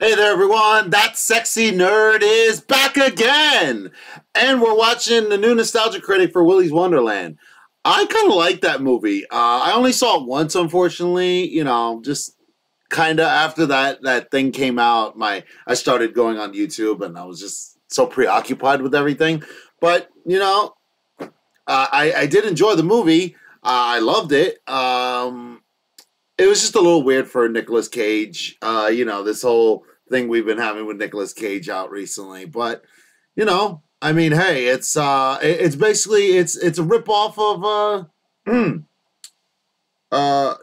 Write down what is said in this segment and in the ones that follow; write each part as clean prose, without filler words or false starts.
Hey there, everyone. That sexy nerd is back again. And we're watching the new nostalgia critic for Willy's Wonderland. I kind of like that movie. I only saw it once, unfortunately. You know, just kind of after that thing came out, I started going on YouTube, and I was just so preoccupied with everything. But, you know, I did enjoy the movie. I loved it. It was just a little weird for Nicolas Cage. You know, this whole thing we've been having with Nicolas Cage out recently. But, you know, I mean, hey, it's basically it's a ripoff of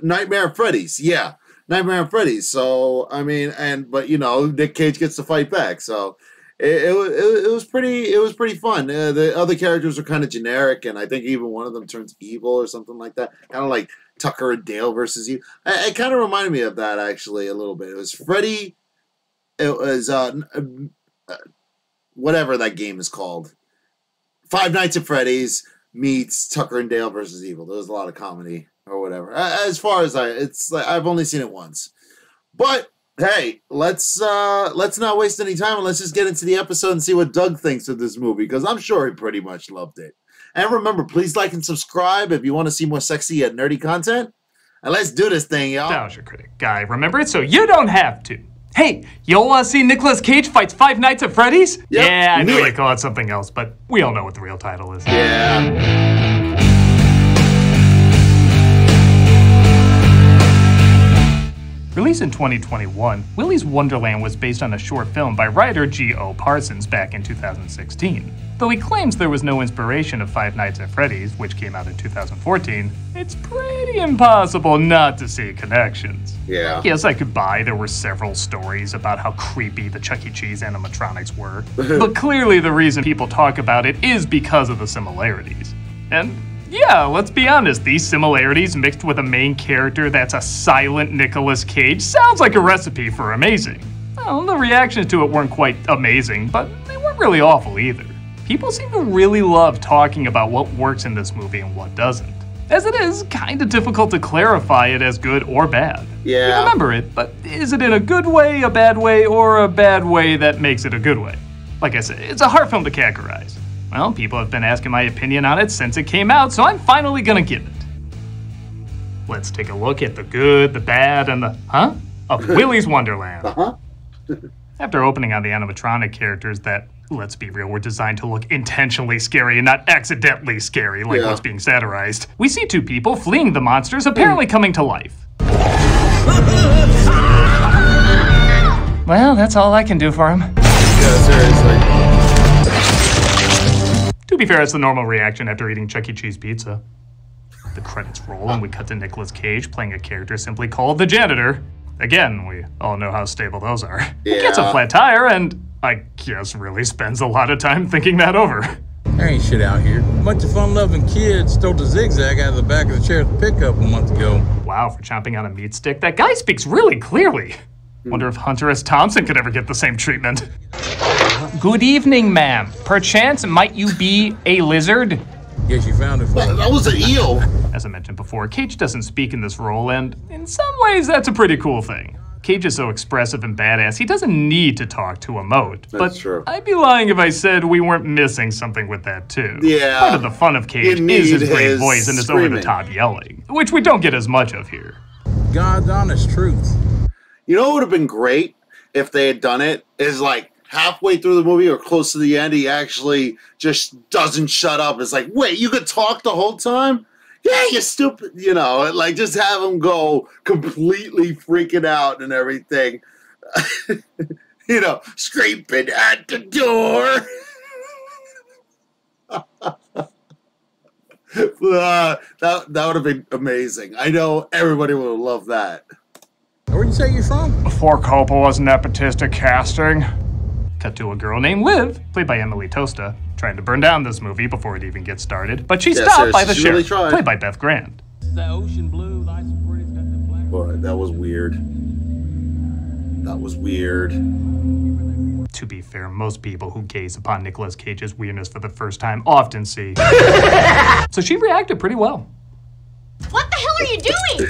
Nightmare on Freddy's. Yeah, Nightmare on Freddy's. So I mean, but you know, Nick Cage gets to fight back. So it was pretty fun. The other characters are kind of generic, and I think even one of them turns evil or something like that. Kind of like Tucker and Dale versus you. It kind of reminded me of that, actually, a little bit. It was Freddy. It was whatever that game is called. Five Nights at Freddy's meets Tucker and Dale versus Evil. There was a lot of comedy or whatever. As far as I've only seen it once. But hey, let's not waste any time, and let's just get into the episode and see what Doug thinks of this movie, because I'm sure he pretty much loved it. And remember, please like and subscribe if you want to see more sexy and nerdy content. And let's do this thing, y'all. Nostalgia critic guy, remember it so you don't have to. Hey, you all want to see Nicolas Cage fights Five Nights at Freddy's? Yep, yeah, I knew they call it something else, but we all know what the real title is. Yeah. Released in 2021, Willy's Wonderland was based on a short film by writer G.O. Parsons back in 2016. Though he claims there was no inspiration of Five Nights at Freddy's, which came out in 2014, it's pretty impossible not to see connections. Yeah. Yes, I could buy there were several stories about how creepy the Chuck E. Cheese animatronics were, but clearly the reason people talk about it is because of the similarities. And yeah, let's be honest, these similarities mixed with a main character that's a silent Nicolas Cage sounds like a recipe for amazing. Well, the reactions to it weren't quite amazing, but they weren't really awful either. People seem to really love talking about what works in this movie and what doesn't, as it is kind of difficult to clarify it as good or bad. Yeah. You remember it, but is it in a good way, a bad way, or a bad way that makes it a good way? Like I said, it's a hard film to categorize. Well, people have been asking my opinion on it since it came out, so I'm finally gonna give it. Let's take a look at the good, the bad, and the of Willy's Wonderland. After opening on the animatronic characters that, let's be real, were designed to look intentionally scary and not accidentally scary like what's being satirized, we see two people fleeing the monsters apparently coming to life. Well, that's all I can do for him. Yeah, seriously. To be fair, it's the normal reaction after eating Chuck E. Cheese pizza. The credits roll and we cut to Nicolas Cage playing a character simply called the Janitor. Again, we all know how stable those are. He gets a flat tire and, I guess, really spends a lot of time thinking that over. There ain't shit out here. A bunch of fun-loving kids stole the zigzag out of the back of the chair at the pickup a month ago. Wow, for chomping on a meat stick, that guy speaks really clearly. Wonder if Hunter S. Thompson could ever get the same treatment. Good evening, ma'am. Perchance, might you be a lizard? Guess you found it for me. That was an eel. As I mentioned before, Cage doesn't speak in this role, and in some ways that's a pretty cool thing. Cage is so expressive and badass, he doesn't need to talk to emote. That's true. I'd be lying if I said we weren't missing something with that too. Yeah. Part of the fun of Cage is his great voice and his over-the-top yelling, which we don't get as much of here. God's honest truth. You know what would have been great if they had done it? Is like halfway through the movie or close to the end, he actually just doesn't shut up. It's like, wait, you could talk the whole time? Yeah, you stupid. You know, like just have him go completely freaking out and everything. You know, scraping at the door. That would have been amazing. I know everybody would have loved that. Where'd you say you're from? Before Coppola's nepotistic casting. Cut to a girl named Liv, played by Emily Tosta, trying to burn down this movie before it even gets started, but she's stopped by the sheriff, played by Beth Grant. That ocean blue, nice and pretty, it's got that black. Boy, that was weird. That was weird. To be fair, most people who gaze upon Nicolas Cage's weirdness for the first time often see. So she reacted pretty well. What the hell are you doing?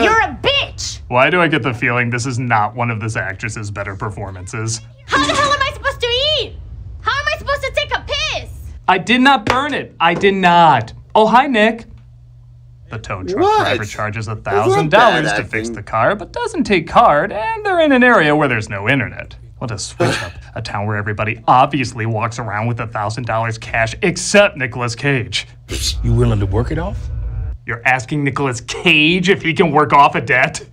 You're a bitch! Why do I get the feeling this is not one of this actress's better performances? How the hell am I supposed to eat? How am I supposed to take a piss? I did not burn it. I did not. Oh, hi, Nick. The tow truck driver charges $1,000 to fix the car, but doesn't take card, and they're in an area where there's no internet. What a switch up. A town where everybody obviously walks around with $1,000 cash, except Nicolas Cage. You willing to work it off? You're asking Nicolas Cage if he can work off a debt?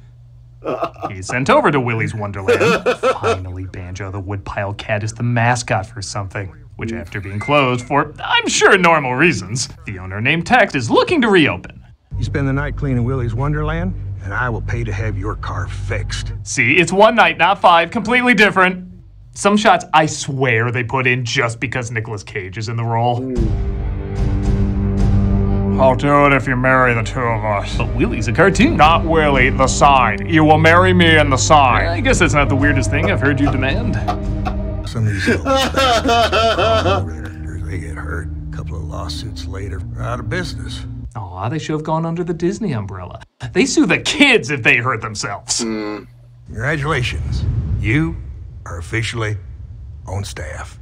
He's sent over to Willy's Wonderland. Finally, Banjo the Woodpile Cat is the mascot for something, which after being closed for, I'm sure, normal reasons, the owner named Tex is looking to reopen. You spend the night cleaning Willy's Wonderland, and I will pay to have your car fixed. See, it's one night, not 5, completely different. Some shots I swear they put in just because Nicolas Cage is in the role. I'll do it if you marry the two of us. But Willy's a cartoon. Not Willy, the sign. You will marry me in the sign. I guess that's not the weirdest thing I've heard you demand. Some of these over there, they get hurt. A couple of lawsuits later, they're out of business. Aw, they should have gone under the Disney umbrella. They sue the kids if they hurt themselves. Congratulations. You are officially on staff.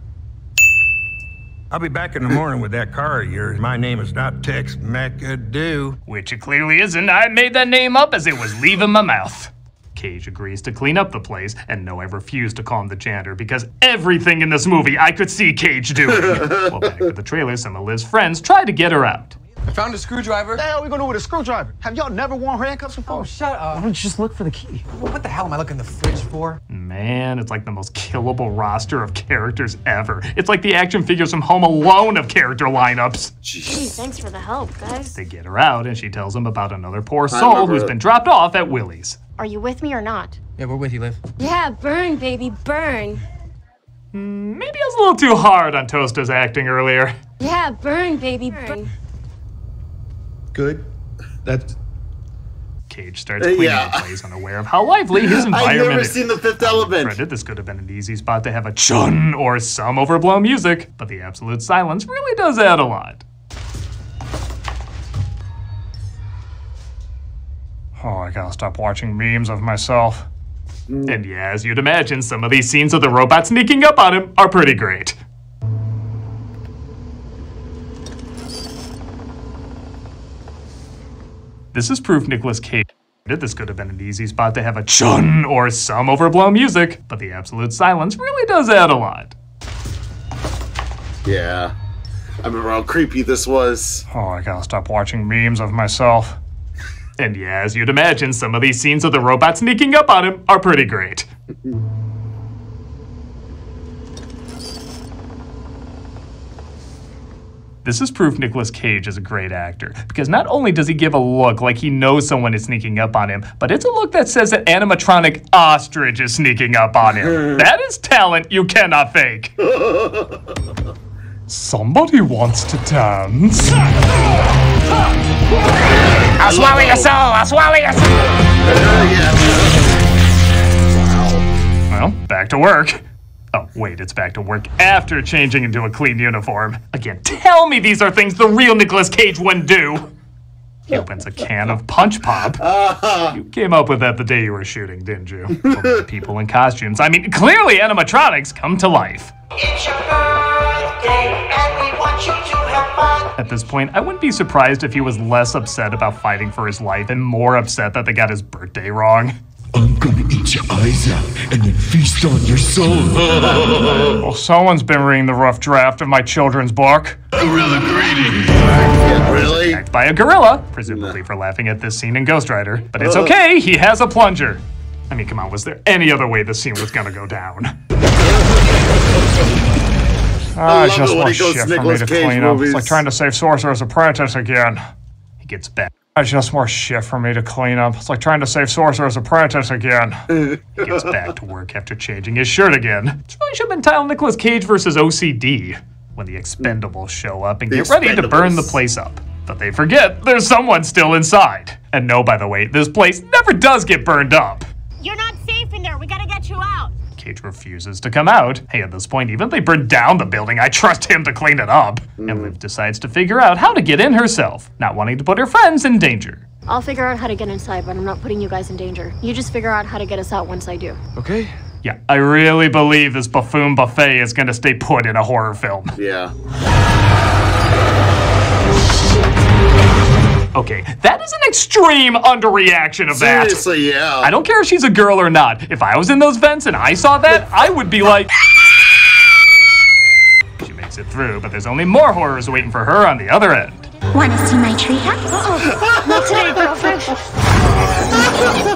I'll be back in the morning with that car of yours. My name is not Tex McAdoo. Which it clearly isn't. I made that name up as it was leaving my mouth. Cage agrees to clean up the place, and no, I refuse to call him the janitor because everything in this movie I could see Cage doing. Well, back at the trailer, some of Liv's friends try to get her out. I found a screwdriver. What the hell are we gonna do with a screwdriver? Have y'all never worn handcuffs before? Oh, shut up. Why don't you just look for the key? What the hell am I looking in the fridge for? Man, it's like the most killable roster of characters ever. It's like the action figures from Home Alone of character lineups. Gee, thanks for the help, guys. They get her out, and she tells them about another poor soul who's been dropped off at Willy's. Are you with me or not? Yeah, we're with you, Liv. Yeah, burn, baby, burn. Maybe I was a little too hard on Toasta's acting earlier. Yeah, burn, baby, burn. Good. That's... Cage starts cleaning the place, unaware of how lively his environment is. I've never seen The Fifth Element. Granted, this could have been an easy spot to have a chun or some overblown music, but the absolute silence really does add a lot. Oh, I gotta stop watching memes of myself. And yeah, as you'd imagine, some of these scenes of the robot sneaking up on him are pretty great. This is proof Nicolas Cage. This could have been an easy spot to have a chun or some overblown music, but the absolute silence really does add a lot. Yeah. I remember how creepy this was. Oh, I gotta stop watching memes of myself. And yeah, as you'd imagine, some of these scenes of the robot sneaking up on him are pretty great. This is proof Nicolas Cage is a great actor, because not only does he give a look like he knows someone is sneaking up on him, but it's a look that says that animatronic ostrich is sneaking up on him. That is talent you cannot fake. Somebody wants to dance. I'll swallow your soul! I'll swallow your soul! Well, back to work. Oh, wait, it's back to work after changing into a clean uniform. Again, tell me these are things the real Nicolas Cage wouldn't do. He opens a can of Punch Pop. You came up with that the day you were shooting, didn't you? People in costumes. I mean, clearly animatronics come to life. It's your birthday, and we want you to have fun. At this point, I wouldn't be surprised if he was less upset about fighting for his life and more upset that they got his birthday wrong. I'm gonna eat your eyes out and then feast on your soul. Well, someone's been reading the rough draft of my children's book. Gorilla greeting. Yeah, really? Attacked by a gorilla, presumably for laughing at this scene in Ghost Rider. But it's okay, he has a plunger. I mean, come on, was there any other way the scene was gonna go down? It's just more shit for me to clean up. It's like trying to save Sorcerer's Apprentice again. He gets back. It's just more shit for me to clean up. It's like trying to save Sorcerer's Apprentice again. He gets back to work after changing his shirt again. It's really should have been titled Nicolas Cage versus OCD when the Expendables show up and get ready to burn the place up. But they forget there's someone still inside. And no, by the way, this place never does get burned up. You're not safe in there. We gotta get you out. Cage refuses to come out. Hey, at this point, even if they burn down the building, I trust him to clean it up. And Liv decides to figure out how to get in herself, not wanting to put her friends in danger. I'll figure out how to get inside, but I'm not putting you guys in danger. You just figure out how to get us out once I do. Okay. Yeah, I really believe this buffoon buffet is going to stay put in a horror film. Yeah. Okay, that is an extreme underreaction of that. Seriously, yeah. I don't care if she's a girl or not. If I was in those vents and I saw that, I would be like... She makes it through, but there's only more horrors waiting for her on the other end. Wanna see my treehouse? Not today, girlfriend.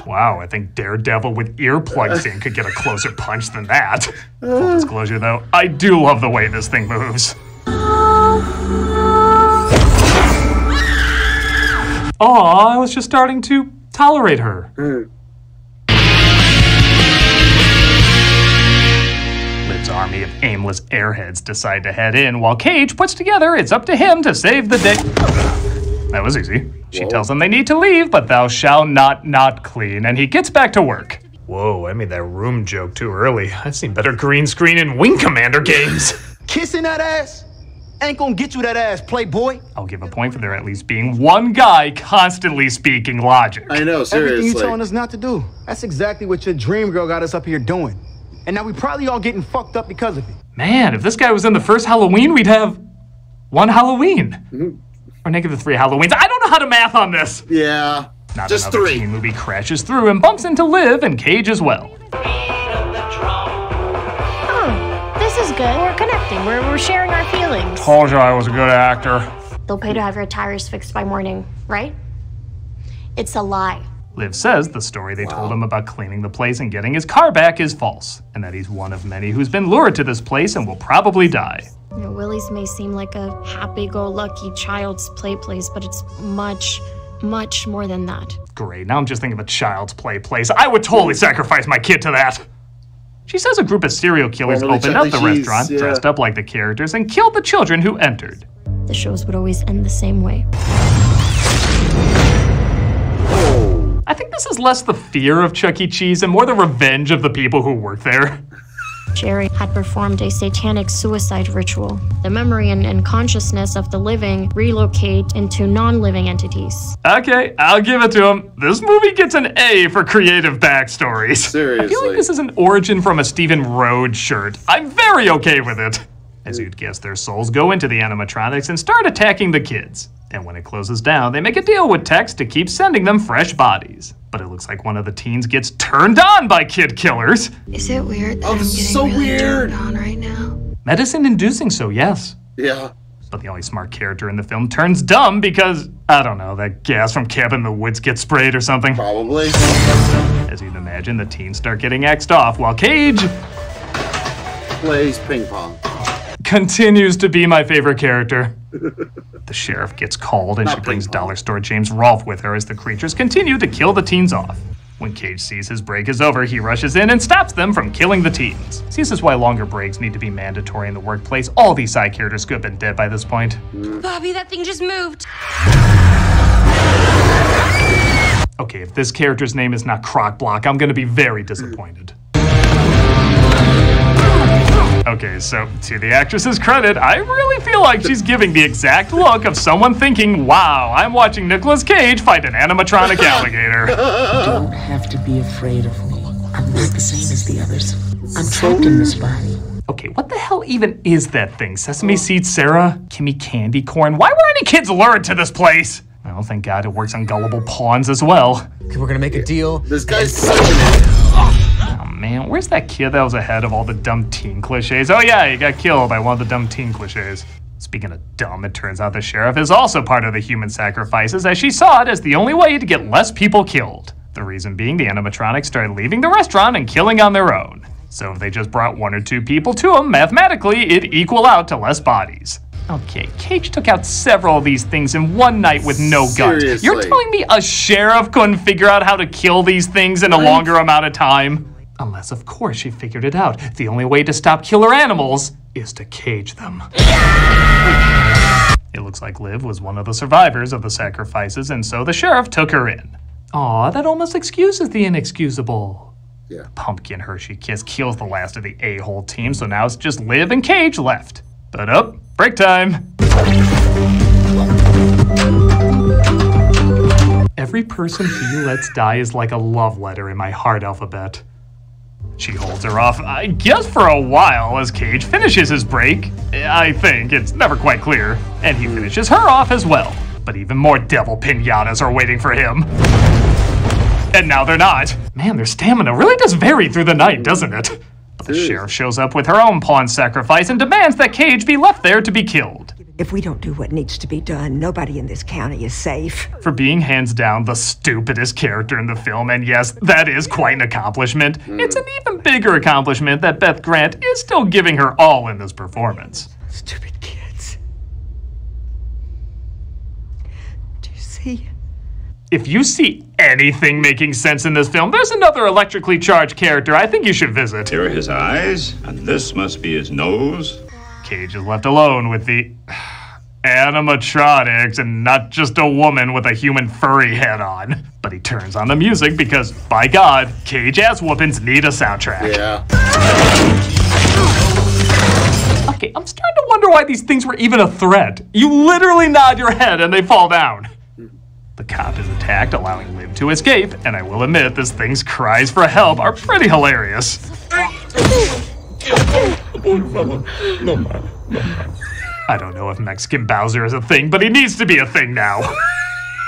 Wow, I think Daredevil with earplugs in could get a closer punch than that. Full disclosure though, I do love the way this thing moves. Aw, I was just starting to tolerate her. Liv's army of aimless airheads decide to head in, while Cage puts together it's up to him to save the day. That was easy. She tells them they need to leave, but thou shalt not clean, and he gets back to work. Whoa, I made that room joke too early. I've seen better green screen in Wing Commander games. Kissing that ass ain't gonna get you that ass, playboy. I'll give a point for there at least being one guy constantly speaking logic. I know, seriously. Everything you telling us not to do, that's exactly what your dream girl got us up here doing. And now we probably all getting fucked up because of it. Man, if this guy was in the first Halloween, we'd have one Halloween. Or -3 Halloweens. I don't know how to math on this. Yeah. Not just another 3. teen movie crashes through and bumps into Liv and Cage as well. Oh, this is good. We're connecting. We're sharing our feelings. Told you I was a good actor. They'll pay to have your tires fixed by morning, right? It's a lie. Liv says the story they told him about cleaning the place and getting his car back is false, and that he's one of many who's been lured to this place and will probably die. You know, Willy's may seem like a happy-go-lucky child's play place, but it's much, much more than that. Great, now I'm just thinking of a child's play place. I would totally sacrifice my kid to that. She says a group of serial killers opened up the restaurant, dressed up like the characters, and killed the children who entered. The shows would always end the same way. I think this is less the fear of Chuck E. Cheese and more the revenge of the people who work there. Jerry had performed a satanic suicide ritual. The memory and consciousness of the living relocate into non-living entities. Okay, I'll give it to him. This movie gets an A for creative backstories. Seriously. I feel like this is an origin from a Stephen Rhodes shirt. I'm very okay with it. As you'd guess, their souls go into the animatronics and start attacking the kids. And when it closes down, they make a deal with Tex to keep sending them fresh bodies. But it looks like one of the teens gets turned on by kid killers. Is it weird that I'm getting so really weird. turned on right now? Medicine inducing so, yes. Yeah. But the only smart character in the film turns dumb because, I don't know, that gas from Cabin in the Woods gets sprayed or something. Probably. As you'd imagine, the teens start getting axed off while Cage plays ping pong. Continues to be my favorite character. The sheriff gets called and she brings dollar store James Rolfe with her as the creatures continue to kill the teens off. When Cage sees his break is over, he rushes in and stops them from killing the teens. See, this is why longer breaks need to be mandatory in the workplace. All these side characters could have been dead by this point. Bobby, that thing just moved. Okay, if this character's name is not Croc Block, I'm gonna be very disappointed. Okay, so to the actress's credit, I really feel like she's giving the exact look of someone thinking, wow, I'm watching Nicolas Cage fight an animatronic alligator. You don't have to be afraid of me. I'm not the same as the others. I'm trapped in this body. Okay, what the hell even is that thing? Sesame Seed Sarah? Kimmy Candy Corn? Why were any kids lured to this place? Well, thank God it works on gullible pawns as well. Okay, we're gonna make a deal. This guy's such an Oh man, where's that kid that was ahead of all the dumb teen cliches? Oh yeah, he got killed by one of the dumb teen cliches. Speaking of dumb, it turns out the sheriff is also part of the human sacrifices, as she saw it as the only way to get less people killed. The reason being the animatronics started leaving the restaurant and killing on their own. So if they just brought 1 or 2 people to them, mathematically, it'd equal out to less bodies. Okay, Cage took out several of these things in one night with no guns. You're telling me a sheriff couldn't figure out how to kill these things in a longer amount of time? Unless, of course, she figured it out. The only way to stop killer animals is to cage them. It looks like Liv was one of the survivors of the sacrifices, and so the sheriff took her in. Aw, that almost excuses the inexcusable. Yeah. Pumpkin Hershey Kiss kills the last of the a-hole team, so now it's just Liv and Cage left. But break time. Every person he lets die is like a love letter in my heart alphabet. She holds her off, I guess for a while, as Cage finishes his break. I think, it's never quite clear. And he finishes her off as well. But even more devil pinatas are waiting for him. And now they're not. Man, their stamina really does vary through the night, doesn't it? But the sheriff shows up with her own pawn sacrifice and demands that Cage be left there to be killed. If we don't do what needs to be done, nobody in this county is safe. For being hands down the stupidest character in the film, and yes, that is quite an accomplishment, it's an even bigger accomplishment that Beth Grant is still giving her all in this performance. Stupid kids. Do you see? If you see anything making sense in this film, there's another electrically charged character I think you should visit. Here are his eyes, and this must be his nose. Cage is left alone with the animatronics and not just a woman with a human furry head on. But he turns on the music because, by God, Cage ass whoopins need a soundtrack. Yeah. Okay, I'm starting to wonder why these things were even a threat. You literally nod your head and they fall down. The cop is attacked, allowing Liv to escape, and I will admit this thing's cries for help are pretty hilarious. I don't know if Mexican Bowser is a thing, but he needs to be a thing now.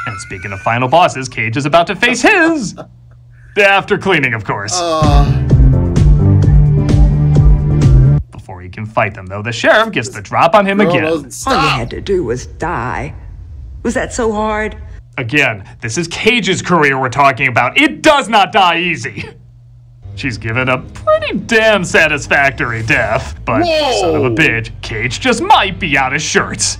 And speaking of final bosses, Cage is about to face his... after cleaning, of course. Before he can fight them, though, the sheriff gets the drop on him again. All you had to do was die. Was that so hard? Again, this is Cage's career we're talking about. It does not die easy. She's given a pretty damn satisfactory death, but son of a bitch, Cage just might be out of shirts.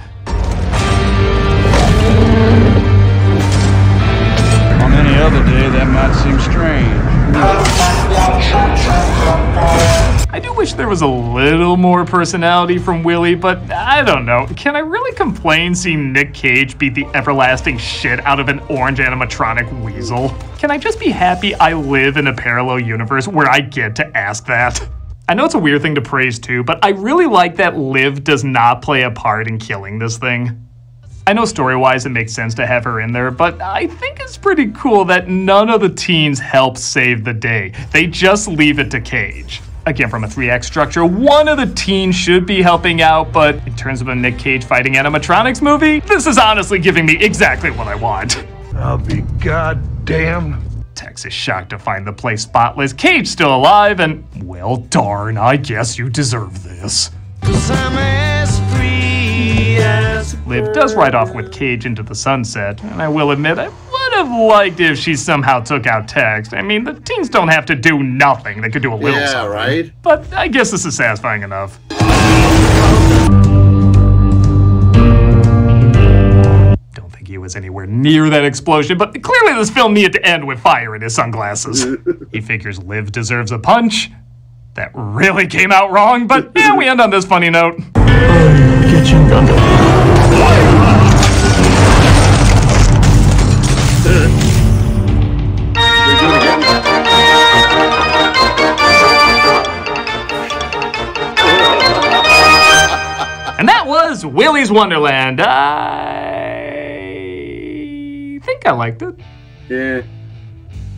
On any other day, that might seem strange. I do wish there was a little more personality from Willy, but I don't know. Can I really complain seeing Nick Cage beat the everlasting shit out of an orange animatronic weasel? Can I just be happy I live in a parallel universe where I get to ask that? I know it's a weird thing to praise too, but I really like that Liv does not play a part in killing this thing. I know story-wise it makes sense to have her in there, but I think it's pretty cool that none of the teens help save the day. They just leave it to Cage. Again, from a 3-act structure, one of the teens should be helping out, but in terms of a Nick Cage fighting animatronics movie, this is honestly giving me exactly what I want. I'll be goddamn. Tex is shocked to find the place spotless, Cage still alive, and well darn, I guess you deserve this. Liv does ride off with Cage into the sunset, and I will admit I would have liked if she somehow took out Tex. I mean, the teens don't have to do nothing, they could do a little something. Right? But I guess this is satisfying enough. Don't think he was anywhere near that explosion, but clearly this film needed to end with fire in his sunglasses. He figures Liv deserves a punch. That really came out wrong, but yeah, we end on this funny note. Kitchen gun. And that was Willy's Wonderland. I think I liked it. Yeah.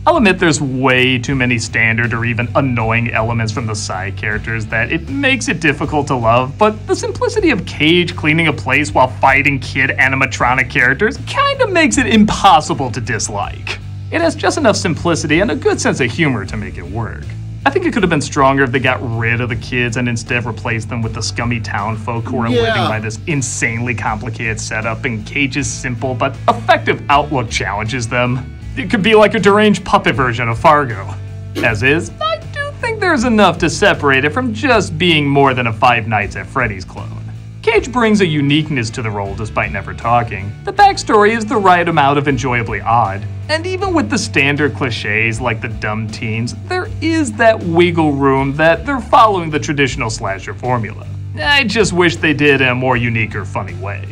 I'll admit there's way too many standard or even annoying elements from the side characters that it makes it difficult to love, but the simplicity of Cage cleaning a place while fighting kid animatronic characters kinda makes it impossible to dislike. It has just enough simplicity and a good sense of humor to make it work. I think it could have been stronger if they got rid of the kids and instead replaced them with the scummy town folk who are living by this insanely complicated setup, and Cage's simple but effective outlook challenges them. It could be like a deranged puppet version of Fargo. As is, I do think there's enough to separate it from just being more than a Five Nights at Freddy's clone. Cage brings a uniqueness to the role despite never talking. The backstory is the right amount of enjoyably odd. And even with the standard cliches like the dumb teens, there is that wiggle room that they're following the traditional slasher formula. I just wish they did in a more unique or funny way.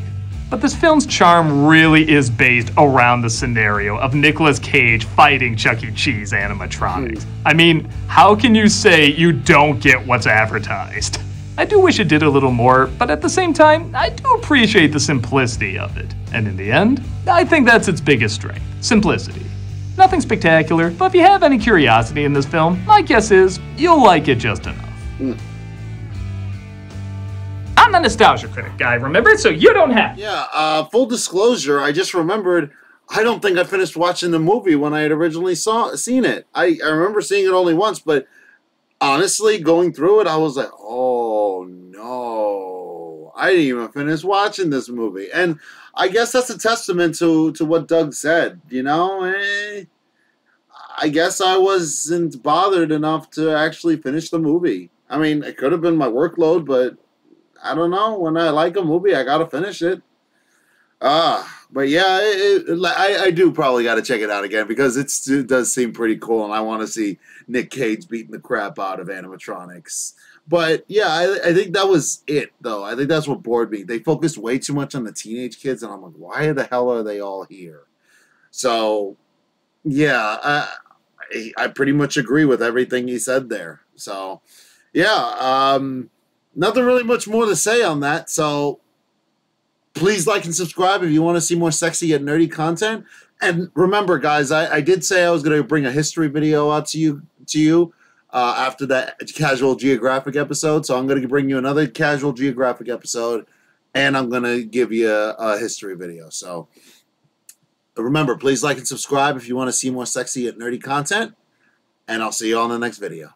But this film's charm really is based around the scenario of Nicolas Cage fighting Chuck E. Cheese animatronics. I mean, how can you say you don't get what's advertised? I do wish it did a little more, but at the same time, I do appreciate the simplicity of it. And in the end, I think that's its biggest strength, simplicity. Nothing spectacular, but if you have any curiosity in this film, my guess is you'll like it just enough. I'm the Nostalgia Critic guy, remember? So you don't have to. Yeah, full disclosure, I just remembered, I don't think I finished watching the movie when I had originally seen it. I remember seeing it only once, but honestly, going through it, I was like, oh no, I didn't even finish watching this movie. And I guess that's a testament to what Doug said, you know? I guess I wasn't bothered enough to actually finish the movie. I mean, it could have been my workload, but I don't know. When I like a movie, I gotta finish it. But yeah, I do probably got to check it out again because it does seem pretty cool, and I want to see Nick Cage beating the crap out of animatronics. But yeah, I think that was it, though. I think that's what bored me. They focused way too much on the teenage kids, and I'm like, why the hell are they all here? So, yeah, I pretty much agree with everything he said there. So, yeah, nothing really much more to say on that. So, please like and subscribe if you want to see more sexy yet nerdy content. And remember, guys, I did say I was going to bring a history video out to you after that Casual Geographic episode. So I'm going to bring you another Casual Geographic episode, and I'm going to give you a history video. So remember, please like and subscribe if you want to see more sexy yet nerdy content, and I'll see you on the next video.